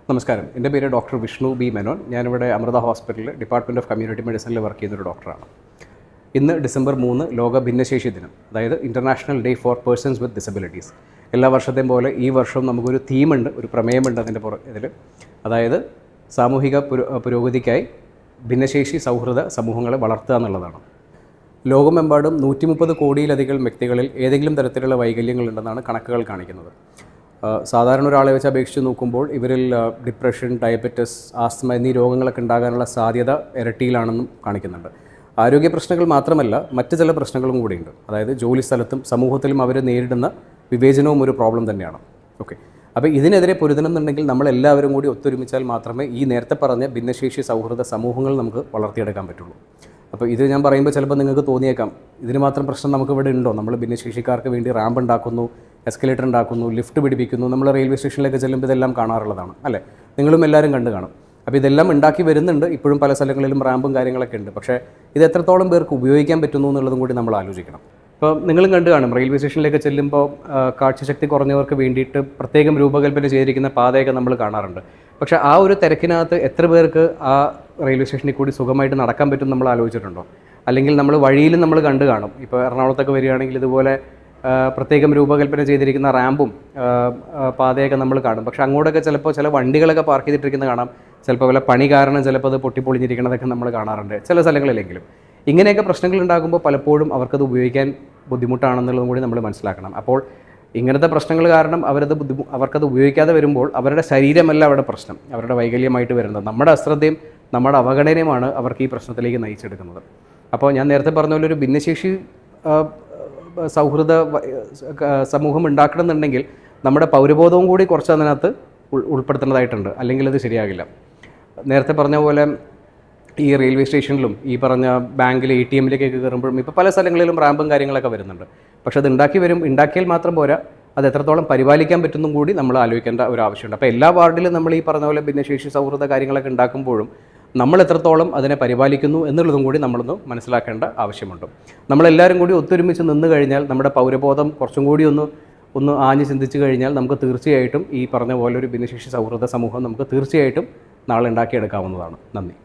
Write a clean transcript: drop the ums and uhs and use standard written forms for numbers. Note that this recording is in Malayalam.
നമസ്കാരം. എൻ്റെ പേര് ഡോക്ടർ വിഷ്ണു ബി മെനോൻ. ഞാനിവിടെ അമൃത ഹോസ്പിറ്റലിൽ ഡിപ്പാർട്ട്മെൻറ്റ് ഓഫ് കമ്മ്യൂണിറ്റി മെഡിസിനിൽ വർക്ക് ചെയ്യുന്നൊരു ഡോക്ടറാണ്. ഇന്ന് ഡിസംബർ 3 ലോക ഭിന്നശേഷി ദിനം, അതായത് international day for persons with disabilities. എല്ലാ വർഷത്തെയും പോലെ ഈ വർഷവും നമുക്കൊരു തീമുണ്ട്, ഒരു പ്രമേയമുണ്ട് അതിൻ്റെ ഇതിൽ. അതായത് സാമൂഹിക പുരോഗതിക്കായി ഭിന്നശേഷി സൗഹൃദ സമൂഹങ്ങളെ വളർത്തുക എന്നുള്ളതാണ്. ലോകമെമ്പാടും 130 കോടിയിലധികം വ്യക്തികളിൽ ഏതെങ്കിലും തരത്തിലുള്ള വൈകല്യങ്ങളുണ്ടെന്നാണ് കണക്കുകൾ കാണിക്കുന്നത്. സാധാരണ ഒരാളെ വെച്ച് അപേക്ഷിച്ച് നോക്കുമ്പോൾ ഇവരിൽ ഡിപ്രഷൻ, ഡയബറ്റിസ്, ആസ്തമ എന്നീ രോഗങ്ങളൊക്കെ ഉണ്ടാകാനുള്ള സാധ്യത ഇരട്ടിയിലാണെന്നും കാണിക്കുന്നുണ്ട്. ആരോഗ്യ പ്രശ്നങ്ങൾ മാത്രമല്ല, മറ്റ് ചില പ്രശ്നങ്ങളും കൂടിയുണ്ട്. അതായത് ജോലി സ്ഥലത്തും സമൂഹത്തിലും അവർ നേരിടുന്ന വിവേചനവും ഒരു പ്രോബ്ലം തന്നെയാണ്. ഓക്കെ, അപ്പോൾ ഇതിനെതിരെ പൊരുതണം എന്നുണ്ടെങ്കിൽ നമ്മളെല്ലാവരും കൂടി ഒത്തൊരുമിച്ചാൽ മാത്രമേ ഈ നേരത്തെ പറഞ്ഞ ഭിന്നശേഷി സൗഹൃദ സമൂഹങ്ങൾ നമുക്ക് വളർത്തിയെടുക്കാൻ പറ്റുള്ളൂ. അപ്പോൾ ഇത് ഞാൻ പറയുമ്പോൾ ചിലപ്പോൾ നിങ്ങൾക്ക് തോന്നിയേക്കാം, ഇതിന് മാത്രം പ്രശ്നം നമുക്ക് ഇവിടെ ഉണ്ടോ? നമ്മൾ ഭിന്നശേഷിക്കാർക്ക് വേണ്ടി റാമ്പ് ഉണ്ടാക്കുന്നു, എസ്കലേറ്റർ ഉണ്ടാക്കുന്നു, ലിഫ്റ്റ് പിടിപ്പിക്കുന്നു. നമ്മൾ റെയിൽവേ സ്റ്റേഷനിലേക്ക് ചെല്ലുമ്പോൾ ഇതെല്ലാം കാണാറുള്ളതാണ് അല്ലേ? നിങ്ങളും എല്ലാവരും കണ്ടു കാണും. അപ്പോൾ ഇതെല്ലാം ഉണ്ടാക്കി വരുന്നുണ്ട്. ഇപ്പോഴും പല സ്ഥലങ്ങളിലും റാമ്പും കാര്യങ്ങളൊക്കെ ഉണ്ട്. പക്ഷേ ഇത് എത്രത്തോളം പേർക്ക് ഉപയോഗിക്കാൻ പറ്റുന്നു എന്നുള്ളതും കൂടി നമ്മൾ ആലോചിക്കണം. ഇപ്പോൾ നിങ്ങളും കണ്ടു കാണും, റെയിൽവേ സ്റ്റേഷനിലേക്ക് ചെല്ലുമ്പോൾ കാഴ്ചശക്തി കുറഞ്ഞവർക്ക് വേണ്ടിയിട്ട് പ്രത്യേകം രൂപകൽപ്പന ചെയ്തിരിക്കുന്ന പാതയൊക്കെ നമ്മൾ കാണാറുണ്ട്. പക്ഷേ ആ ഒരു തിരക്കിനകത്ത് എത്ര പേർക്ക് ആ റെയിൽവേ സ്റ്റേഷനിൽ കൂടി സുഖമായിട്ട് നടക്കാൻ പറ്റും നമ്മൾ ആലോചിച്ചിട്ടുണ്ടോ? അല്ലെങ്കിൽ നമ്മൾ വഴിയിലും നമ്മൾ കണ്ടു കാണും. ഇപ്പോൾ എറണാകുളത്തൊക്കെ വരികയാണെങ്കിൽ ഇതുപോലെ പ്രത്യേകം രൂപകൽപ്പന ചെയ്തിരിക്കുന്ന റാമ്പും പാതയൊക്കെ നമ്മൾ കാണും. പക്ഷേ അങ്ങോട്ടൊക്കെ ചിലപ്പോൾ ചില വണ്ടികളൊക്കെ പാർക്ക് ചെയ്തിട്ടിരിക്കുന്നത് കാണാം. ചിലപ്പോൾ വല്ല പണി കാരണം ചിലപ്പോൾ അത് പൊട്ടിപ്പൊളിഞ്ഞിരിക്കുന്നതൊക്കെ നമ്മൾ കാണാറാറുണ്ട് ചില സ്ഥലങ്ങളിലെങ്കിലും. ഇങ്ങനെയൊക്കെ പ്രശ്നങ്ങൾ ഉണ്ടാകുമ്പോൾ പലപ്പോഴും അവർക്കത് ഉപയോഗിക്കാൻ ബുദ്ധിമുട്ടാണെന്നുള്ളതും കൂടി നമ്മൾ മനസ്സിലാക്കണം. അപ്പോൾ ഇങ്ങനത്തെ പ്രശ്നങ്ങൾ കാരണം അവർക്കത് ഉപയോഗിക്കാതെ വരുമ്പോൾ അവരുടെ ശരീരമല്ല അവരുടെ പ്രശ്നം, അവരുടെ വൈകല്യമായിട്ട് വരുന്നത്. നമ്മുടെ അശ്രദ്ധയും നമ്മുടെ അവഗണനയുമാണ് അവർക്ക് ഈ പ്രശ്നത്തിലേക്ക് നയിച്ചെടുക്കുന്നത്. അപ്പോൾ ഞാൻ നേരത്തെ പറഞ്ഞ പോലെ ഒരു ഭിന്നശേഷി സൗഹൃദ സമൂഹം ഉണ്ടാക്കണമെന്നുണ്ടെങ്കിൽ നമ്മുടെ പൗരബോധവും കൂടി കുറച്ച് അതിനകത്ത് ഉൾപ്പെടുത്തേണ്ടതായിട്ടുണ്ട്. അല്ലെങ്കിൽ അത് ശരിയാകില്ല. നേരത്തെ പറഞ്ഞ പോലെ ഈ റെയിൽവേ സ്റ്റേഷനിലും ഈ പറഞ്ഞ ബാങ്കിൽ ATMയിലേക്കൊക്കെ കയറുമ്പോഴും ഇപ്പോൾ പല സ്ഥലങ്ങളിലും റാമ്പും കാര്യങ്ങളൊക്കെ വരുന്നുണ്ട്. പക്ഷെ അത് ഉണ്ടാക്കിയാൽ മാത്രം പോരാ, അത് എത്രത്തോളം പരിപാലിക്കാൻ പറ്റുന്നതും കൂടി നമ്മൾ ആലോചിക്കേണ്ട ഒരു ആവശ്യമുണ്ട്. അപ്പോൾ എല്ലാ വാർഡിലും നമ്മൾ ഈ പറഞ്ഞ പോലെ ഭിന്നശേഷി സൗഹൃദ കാര്യങ്ങളൊക്കെ ഉണ്ടാക്കുമ്പോഴും നമ്മൾ എത്രത്തോളം അതിനെ പരിപാലിക്കുന്നു എന്നുള്ളതും കൂടി നമ്മളൊന്ന് മനസ്സിലാക്കേണ്ട ആവശ്യമുണ്ട്. നമ്മളെല്ലാവരും കൂടി ഒത്തൊരുമിച്ച് നിന്ന് കഴിഞ്ഞാൽ നമ്മുടെ പൗരബോധം കുറച്ചും കൂടി ഒന്ന് ആഞ്ഞ് ചിന്തിച്ച് കഴിഞ്ഞാൽ നമുക്ക് തീർച്ചയായിട്ടും ഈ പറഞ്ഞ പോലെ ഒരു ഭിന്നശേഷി സൗഹൃദ സമൂഹം നമുക്ക് തീർച്ചയായിട്ടും നാളെ ഉണ്ടാക്കിയെടുക്കാവുന്നതാണ്. നന്ദി.